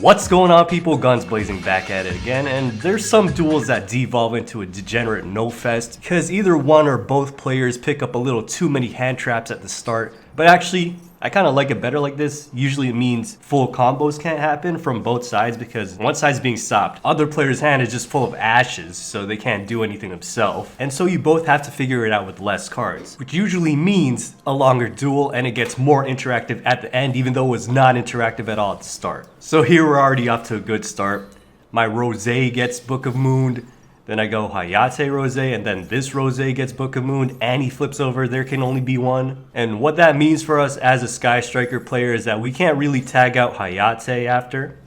What's going on, people? Gunsblazing back at it again, and there's some duels that devolve into a degenerate no-fest because either one or both players pick up a little too many hand traps at the start. But actually, I kind of like it better like this. Usually it means full combos can't happen from both sides because one side's being stopped. Other player's hand is just full of ashes, so they can't do anything themselves. And so you both have to figure it out with less cards, which usually means a longer duel, and it gets more interactive at the end, even though it was not interactive at all at the start. So here we're already off to a good start. My Roze gets Book of Moon. Then I go Hayate Roze, and then this Roze gets Book of Moon, and he flips over There Can Only Be One. And what that means for us as a Sky Striker player is that we can't really tag out Hayate after.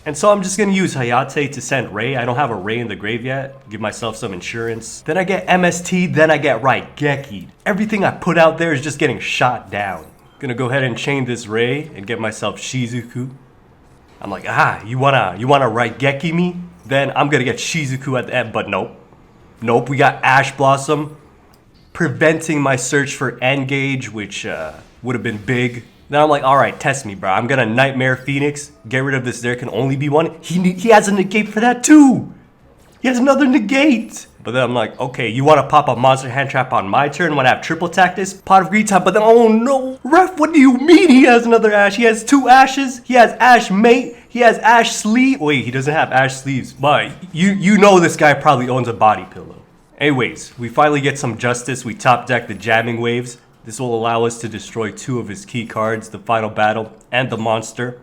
And so I'm just going to use Hayate to send Raye. I don't have a Raye in the grave yet. Give myself some insurance. Then I get MST, then I get Raigeki. Everything I put out there is just getting shot down. Gonna go ahead and chain this Raye and get myself Shizuku. I'm like, you wanna Raigeki me? Then I'm gonna get Shizuku at the end, but nope, we got Ash Blossom preventing my search for Engage, which would have been big. Then I'm like, alright, test me, bro. I'm gonna Nightmare Phoenix, get rid of this There Can Only Be One. He has a negate for that too! He has another negate! But then I'm like, okay, you wanna pop a monster hand trap on my turn when I have triple attack this? Pot of Greed time, but then, oh no! Ref, what do you mean he has another Ash? He has two Ashes, he has Ash Mate, he has Ash Sleeve. Wait, he doesn't have Ash Sleeves, but you know this guy probably owns a body pillow. Anyways, we finally get some justice. We top deck the Jamming Waves. This will allow us to destroy two of his key cards, the Final Battle and the Monster.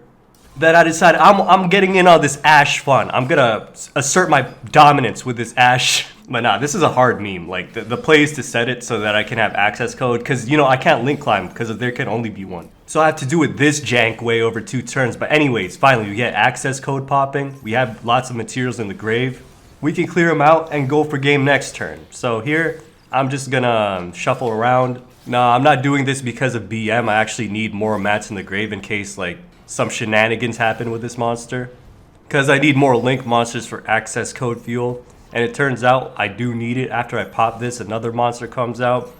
Then I decided I'm getting in on this Ash fun. I'm gonna assert my dominance with this Ash. But nah, this is a hard meme. Like, the play is to set it so that I can have access code. Because, you know, I can't link climb because There Can Only Be One. So I have to do it this jank way over 2 turns. But anyways, finally, we get access code popping. We have lots of materials in the grave. We can clear them out and go for game next turn. So here, I'm just gonna shuffle around. No, I'm not doing this because of BM. I actually need more mats in the grave in case, like, some shenanigans happen with this monster. Because I need more link monsters for access code fuel. And it turns out I do need it. After I pop this, another monster comes out.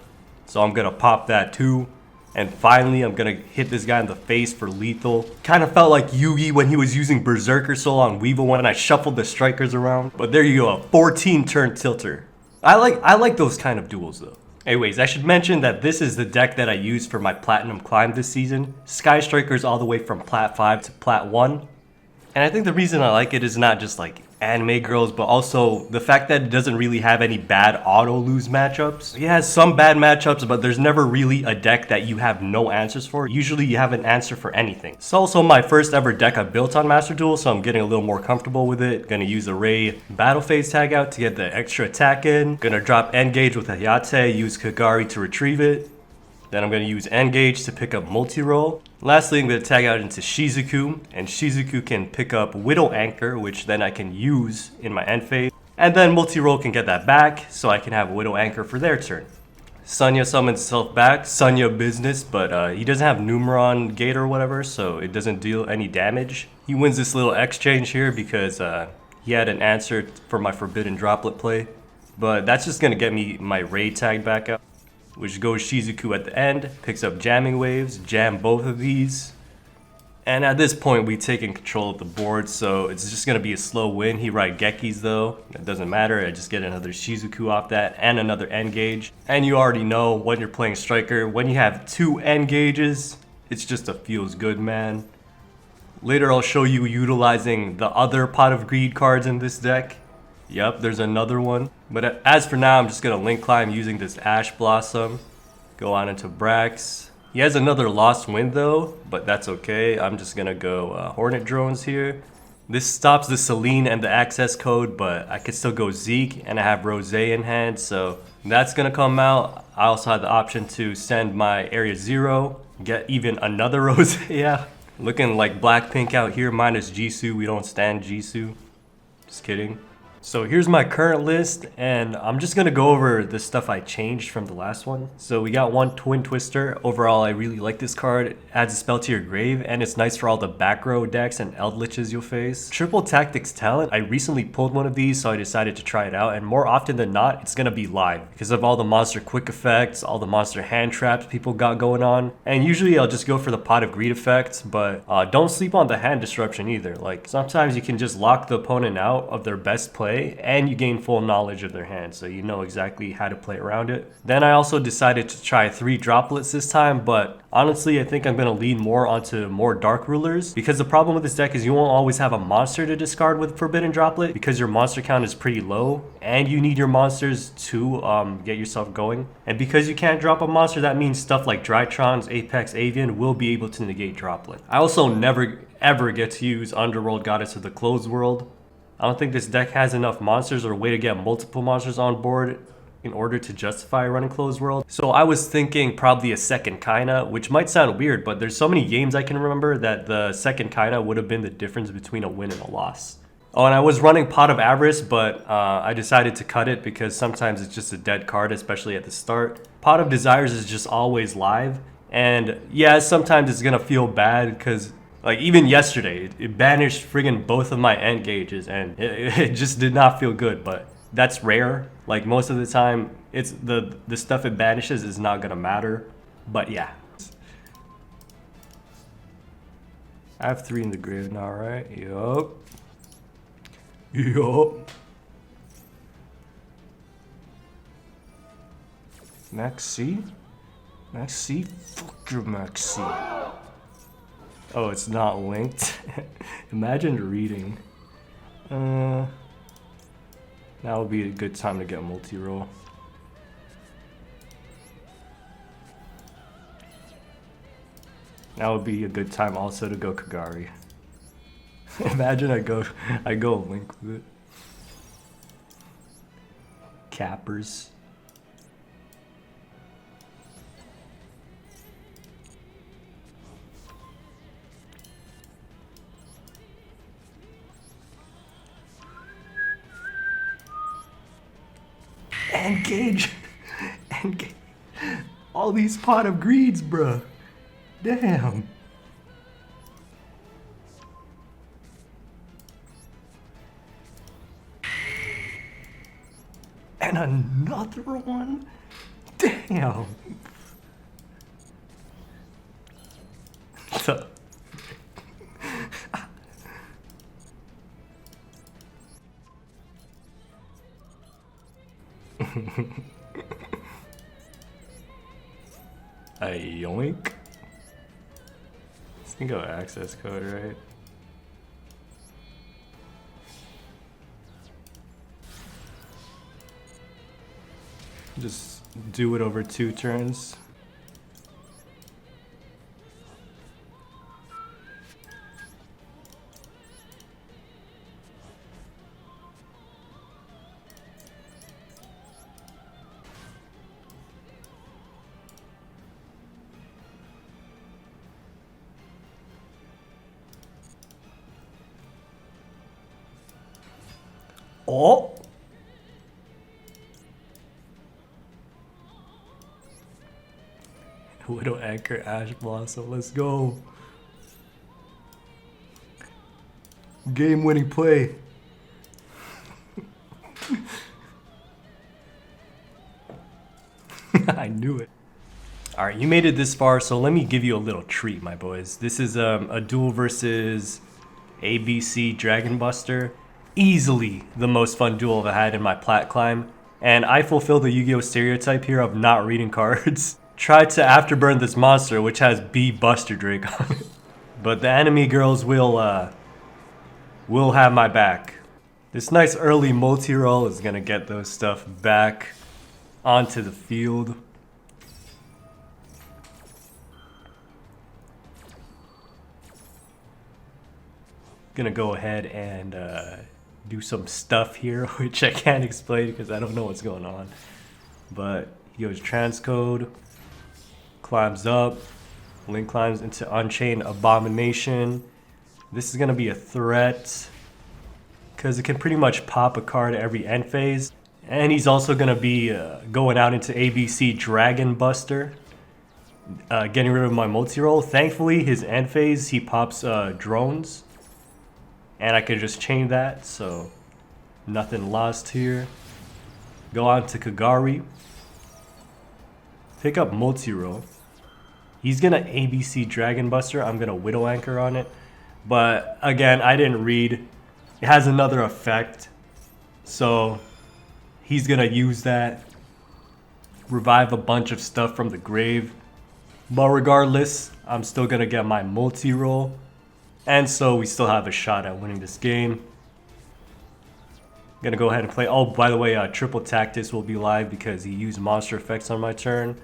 So I'm going to pop that too. And finally, I'm going to hit this guy in the face for lethal. Kind of felt like Yugi when he was using Berserker Soul on Weevil when I shuffled the strikers around. But there you go, a 14 turn tilter. I like those kind of duels though. Anyways, I should mention that this is the deck that I used for my Platinum climb this season. Sky Strikers all the way from Plat 5 to Plat 1. And I think the reason I like it is not just like anime girls, but also the fact that it doesn't really have any bad auto lose matchups. It has some bad matchups, but there's never really a deck that you have no answers for. Usually you have an answer for anything. It's also my first ever deck I built on Master Duel, so I'm getting a little more comfortable with it. Gonna use a Raye Battle Phase tag out to get the extra attack in. Gonna drop Engage with Hayate, use Kagari to retrieve it. Then I'm going to use Engage to pick up Multirole. Lastly, I'm going to tag out into Shizuku, and Shizuku can pick up Widow Anchor, which then I can use in my end phase. And then Multirole can get that back, so I can have Widow Anchor for their turn. Sunya summons himself back, Sunya business, but he doesn't have Numeron Gate or whatever, so it doesn't deal any damage. He wins this little exchange here because he had an answer for my Forbidden Droplet play. But that's just going to get me my Raye tag back up, which goes Shizuku at the end, picks up Jamming Waves, jam both of these. And at this point, we've taken control of the board, so it's just going to be a slow win. He Raigekis though, it doesn't matter, I just get another Shizuku off that and another Engage. And you already know when you're playing Striker, when you have 2 Engages, it's just a feels good, man. Later I'll show you utilizing the other Pot of Greed cards in this deck. Yep, there's another one. But as for now, I'm just going to link climb using this Ash Blossom. Go on into Brax. He has another Lost Wind though, but that's okay. I'm just going to go Hornet Drones here. This stops the Celine and the access code, but I could still go Zeke, and I have Roze in hand, so that's going to come out. I also have the option to send my Area 0, get even another Roze. Yeah, looking like Blackpink out here, minus Jisoo. We don't stand Jisoo. Just kidding. So here's my current list, and I'm just gonna go over the stuff I changed from the last one. So we got one Twin Twister. Overall, I really like this card. It adds a spell to your grave, and it's nice for all the back row decks and Eldliches you'll face. Triple Tactics Talent. I recently pulled one of these, so I decided to try it out, and more often than not, it's gonna be live because of all the monster quick effects, all the monster hand traps people got going on. And usually I'll just go for the Pot of Greed effect, but don't sleep on the hand disruption either. Like, sometimes you can just lock the opponent out of their best play and you gain full knowledge of their hand, so you know exactly how to play around it. Then I also decided to try 3 droplets this time, but honestly I think I'm going to lean more onto more dark rulers, because the problem with this deck is you won't always have a monster to discard with Forbidden Droplet because your monster count is pretty low and you need your monsters to get yourself going. And because you can't drop a monster, that means stuff like Drytrons, Apex, Avian will be able to negate Droplet. I also never ever get to use Underworld Goddess of the Closed World. I don't think this deck has enough monsters or a way to get multiple monsters on board in order to justify running Closed World. So I was thinking probably a second Kaina, which might sound weird, but there's so many games I can remember that the second Kaina would have been the difference between a win and a loss. Oh, and I was running Pot of Avarice, but I decided to cut it because sometimes it's just a dead card, especially at the start. Pot of Desires is just always live, and yeah, sometimes it's gonna feel bad because like even yesterday, it banished friggin' both of my end gauges, and it just did not feel good, but that's rare. Like most of the time, it's the stuff it banishes is not gonna matter, but yeah. I have 3 in the grave now, right? Yup. Yup. Maxx C? Maxx C? Fuck your Maxx C. Oh, it's not linked. Imagine reading. Now would be a good time to get Multirole. Now would be a good time also to go Kagari. Imagine I go link with it. Cappers. Engage. Engage. All these Pot of Greeds, bruh. Damn. And another one? Damn. So. A yoink. This can go access code, right? Just do it over 2 turns. Oh! Widow Anchor, Ash Blossom, let's go. Game winning play. I knew it. Alright, you made it this far, so let me give you a little treat, my boys. This is a duel versus ABC Dragon Buster. Easily the most fun duel I've had in my plat climb, and I fulfill the Yu-Gi-Oh stereotype here of not reading cards. Tried to afterburn this monster, which has B Buster Drake on it, but the enemy girls will have my back. This nice early Multirole is gonna get those stuff back onto the field. Gonna go ahead and do some stuff here, which I can't explain because I don't know what's going on. But he goes transcode, climbs up, Link climbs into Unchained Abomination. This is gonna be a threat because it can pretty much pop a card every end phase. And he's also going to be going out into ABC Dragon Buster, getting rid of my Multirole. Thankfully, his end phase, he pops drones. And I could just chain that, so nothing lost here. Go on to Kagari. Pick up Multirole. He's going to ABC Dragon Buster. I'm going to Widow Anchor on it. But again, I didn't read. It has another effect. So he's going to use that. Revive a bunch of stuff from the grave. But regardless, I'm still going to get my Multirole. And so we still have a shot at winning this game. Gonna go ahead and play. Oh, by the way, Triple Tactus will be live because he used monster effects on my turn.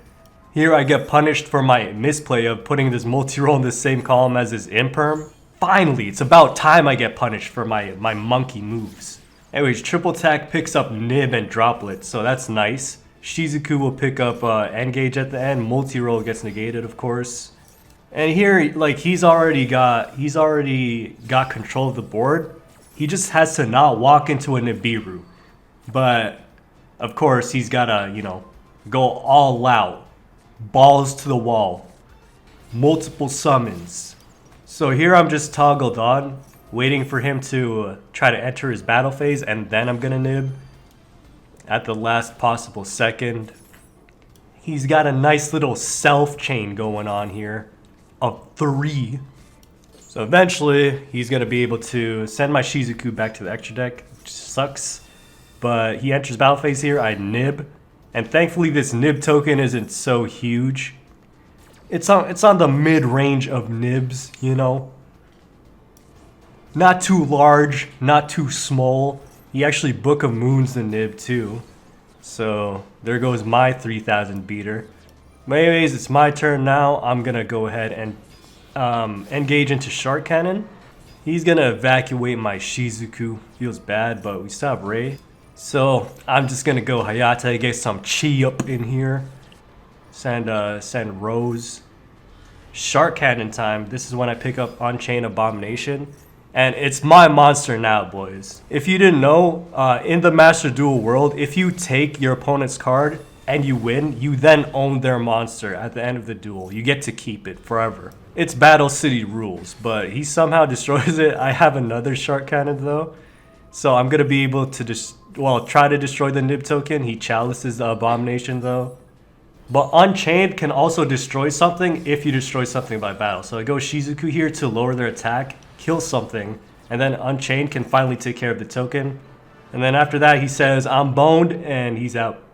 Here I get punished for my misplay of putting this Multirole in the same column as his Imperm. Finally, it's about time I get punished for my monkey moves. Anyways, Triple Tack picks up Nib and Droplet, so that's nice. Shizuku will pick up Engage at the end. Multirole gets negated, of course. And here, like, he's already got control of the board. He just has to not walk into a Nibiru. But, of course, he's gotta, you know, go all out. Balls to the wall. Multiple summons. So here I'm just toggled on, waiting for him to try to enter his battle phase, and then I'm gonna nib at the last possible second. He's got a nice little self chain going on here of 3. So eventually, he's going to be able to send my Shizuku back to the extra deck, which sucks. But he enters battle phase here, I nib. And thankfully, this nib token isn't so huge. It's on the mid-range of nibs, you know. Not too large, not too small. He actually Book of Moons the nib too. So there goes my 3000 beater. But anyways, it's my turn now. I'm going to go ahead and engage into Shark Cannon. He's gonna evacuate my Shizuku. Feels bad, but we still have Raye. So I'm just gonna go Hayate, get some chi up in here. Send Roze. Shark Cannon time. This is when I pick up On-Chain Abomination. And it's my monster now, boys. If you didn't know, in the Master Duel world, if you take your opponent's card and you win, you then own their monster at the end of the duel. You get to keep it forever. It's Battle City rules, but he somehow destroys it. I have another Shark Cannon though, so I'm gonna be able to try to destroy the Nib token. He chalices the Abomination though. But Unchained can also destroy something if you destroy something by battle. So I go Shizuku here to lower their attack, kill something, and then Unchained can finally take care of the token. And then after that he says, I'm boned, and he's out.